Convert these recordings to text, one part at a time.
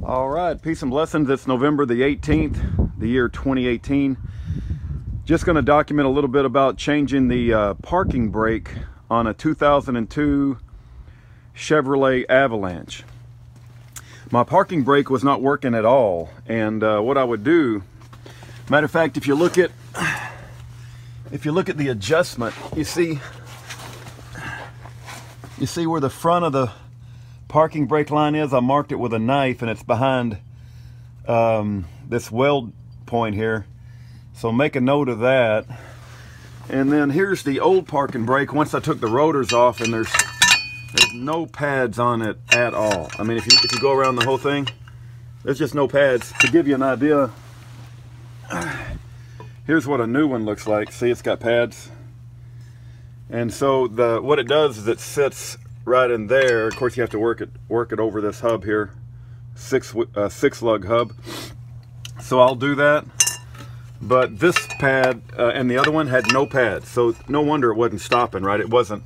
All right, peace and blessings. It's November the 18th, the year 2018. Just going to document a little bit about changing the parking brake on a 2002 Chevrolet Avalanche. My parking brake was not working at all, and what I would do, matter of fact, if you look at the adjustment, you see where the front of the parking brake line is. I marked it with a knife, and it's behind this weld point here, so make a note of that. And then here's the old parking brake once I took the rotors off, and there's no pads on it at all. I mean, if you go around the whole thing, there's just no pads. To give you an idea, here's what a new one looks like. See, it's got pads. And so what it does is it sits right in there. Of course, you have to work it over this hub here, six lug hub. So I'll do that. But this pad and the other one had no pads, so no wonder it wasn't stopping, right? It wasn't.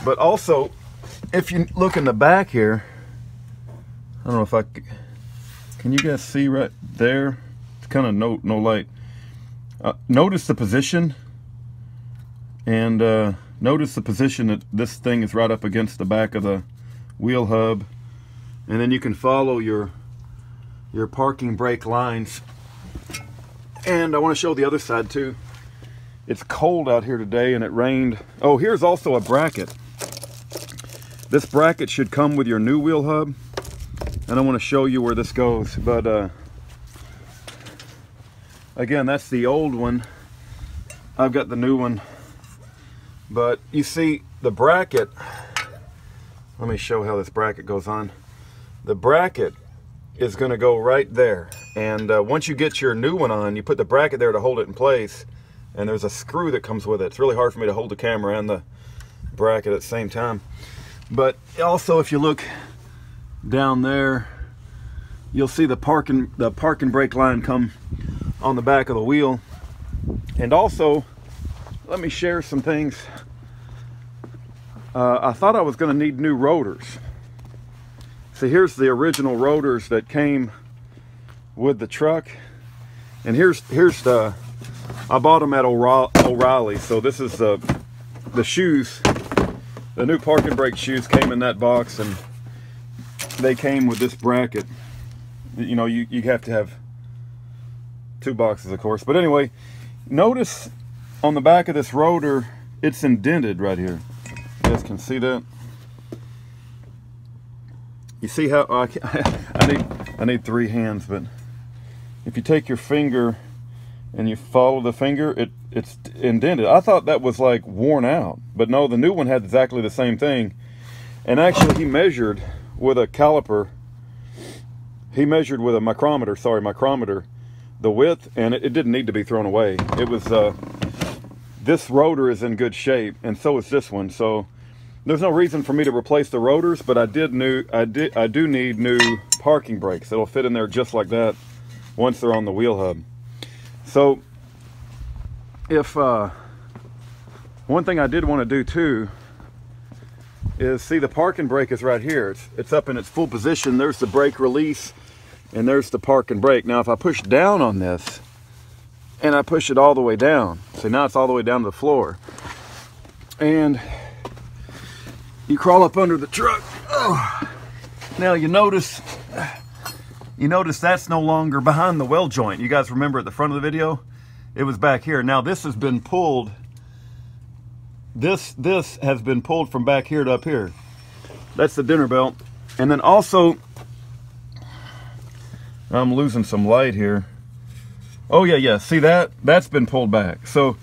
But also, if you look in the back here, I don't know if can you guys see right there? It's kind of no light. Notice the position, and notice the position that this thing is right up against the back of the wheel hub, and then you can follow your parking brake lines. And I want to show the other side too. It's cold out here today and it rained. Oh, here's also a bracket. This bracket should come with your new wheel hub, and I want to show you where this goes. But again, that's the old one. I've got the new one. But you see the bracket, let me show how this bracket goes on. The bracket is going to go right there, and once you get your new one on, you put the bracket there to hold it in place, and there's a screw that comes with it. It's really hard for me to hold the camera and the bracket at the same time. But also, if you look down there, you'll see the parking brake line come on the back of the wheel. And also, let me share some things. I thought I was going to need new rotors. So here's the original rotors that came with the truck, and here's I bought them at O'Reilly. So this is the shoes. The new parking brake shoes came in that box, and they came with this bracket. You know, you have to have two boxes, of course. But anyway, notice on the back of this rotor, it's indented right here. You guys can see that. You see how I need three hands, but if you take your finger and you follow the finger, it's indented. I thought that was like worn out, but no, the new one had exactly the same thing. And actually, he measured with a caliper. He measured with a micrometer, the width, and it didn't need to be thrown away. It was this rotor is in good shape, and so is this one. So there's no reason for me to replace the rotors, but I do need new parking brakes. It'll fit in there just like that once they're on the wheel hub. So if one thing I did want to do too is, see, the parking brake is right here. It's up in its full position. There's the brake release, and there's the parking brake. Now if I push down on this and I push it all the way down, see, now it's all the way down to the floor, and you crawl up under the truck. Oh. Now you notice that's no longer behind the weld joint. You guys remember at the front of the video, it was back here. Now this has been pulled. This has been pulled from back here to up here. That's the dinner belt. And then also, I'm losing some light here. Oh yeah, see that's been pulled back. So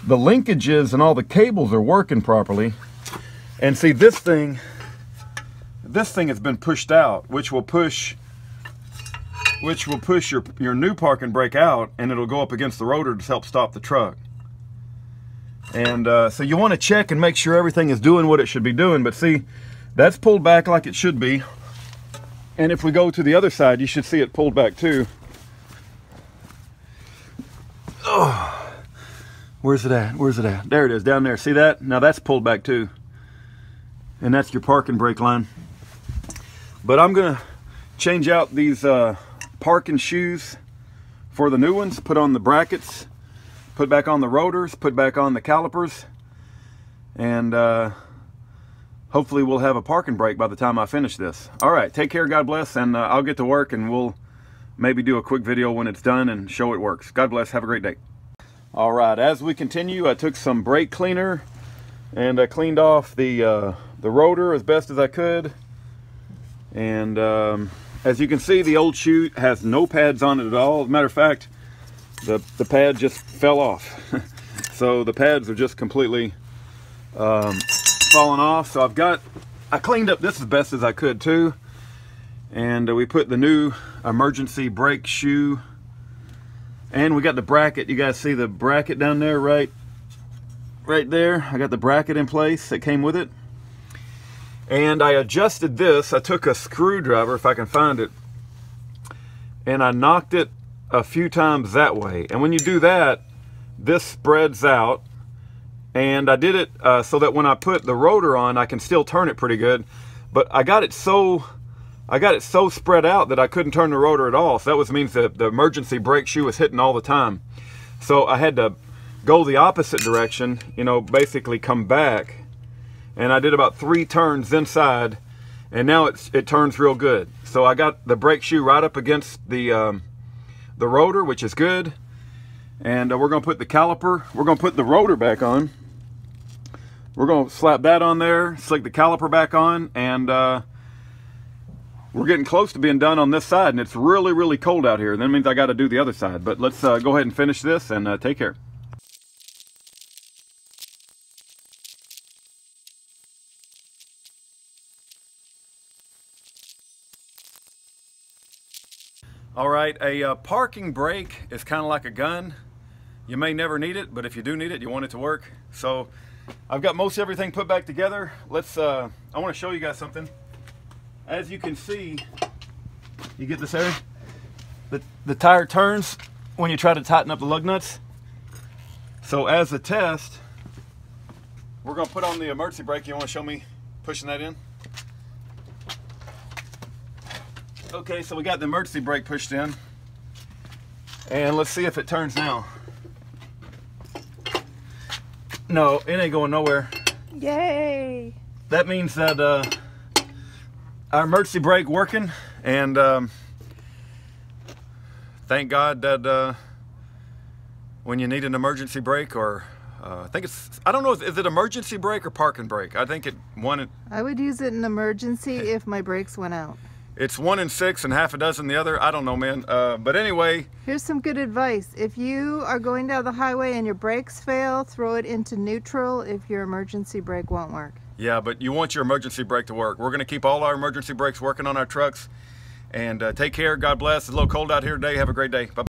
the linkages and all the cables are working properly. And see, this thing has been pushed out, which will push your new parking brake out, and it'll go up against the rotor to help stop the truck. And so you want to check and make sure everything is doing what it should be doing. But see, that's pulled back like it should be. And if we go to the other side, you should see it pulled back too. Oh, where's it at? Where's it at? There it is, down there. See that? Now that's pulled back too. And that's your parking brake line. But I'm gonna change out these parking shoes for the new ones, put on the brackets, put back on the rotors, put back on the calipers, and hopefully we'll have a parking brake by the time I finish this. All right, take care, God bless, and I'll get to work and we'll maybe do a quick video when it's done and show it works. God bless, have a great day. All right, as we continue, I took some brake cleaner and I cleaned off the rotor as best as I could. And as you can see, the old shoe has no pads on it at all. As a matter of fact, the pad just fell off. So the pads are just completely falling off. So I cleaned up this as best as I could too. And we put the new emergency brake shoe, and we got the bracket. You guys see the bracket down there, right there? I got the bracket in place that came with it. And I adjusted this. I took a screwdriver, if I can find it, and I knocked it a few times that way. And when you do that, this spreads out. And I did it so that when I put the rotor on, I can still turn it pretty good. But I got it so spread out that I couldn't turn the rotor at all. So that means that the emergency brake shoe was hitting all the time. So I had to go the opposite direction, you know, basically come back. And I did about 3 turns inside, and now it turns real good. So I got the brake shoe right up against the rotor, which is good. And we're gonna put the caliper, we're gonna put the rotor back on. We're gonna slap that on there, slick the caliper back on, and we're getting close to being done on this side, and it's really, really cold out here. That means I got to do the other side. But let's go ahead and finish this and take care. All right, a parking brake is kind of like a gun. You may never need it, but if you do need it, you want it to work. So I've got most everything put back together. I want to show you guys something. As you can see, you get this area? The tire turns when you try to tighten up the lug nuts. So as a test, we're going to put on the emergency brake. You want to show me pushing that in? Okay, so we got the emergency brake pushed in. And let's see if it turns now. No, it ain't going nowhere. Yay! That means that our emergency brake working, and thank God that when you need an emergency brake, or I don't know, is it emergency brake or parking brake? I think I would use it in emergency if my brakes went out. It's 1 in 6 and half a dozen the other. I don't know, man. But anyway. Here's some good advice. If you are going down the highway and your brakes fail, throw it into neutral if your emergency brake won't work. Yeah, but you want your emergency brake to work. We're going to keep all our emergency brakes working on our trucks. And take care. God bless. It's a little cold out here today. Have a great day. Bye-bye.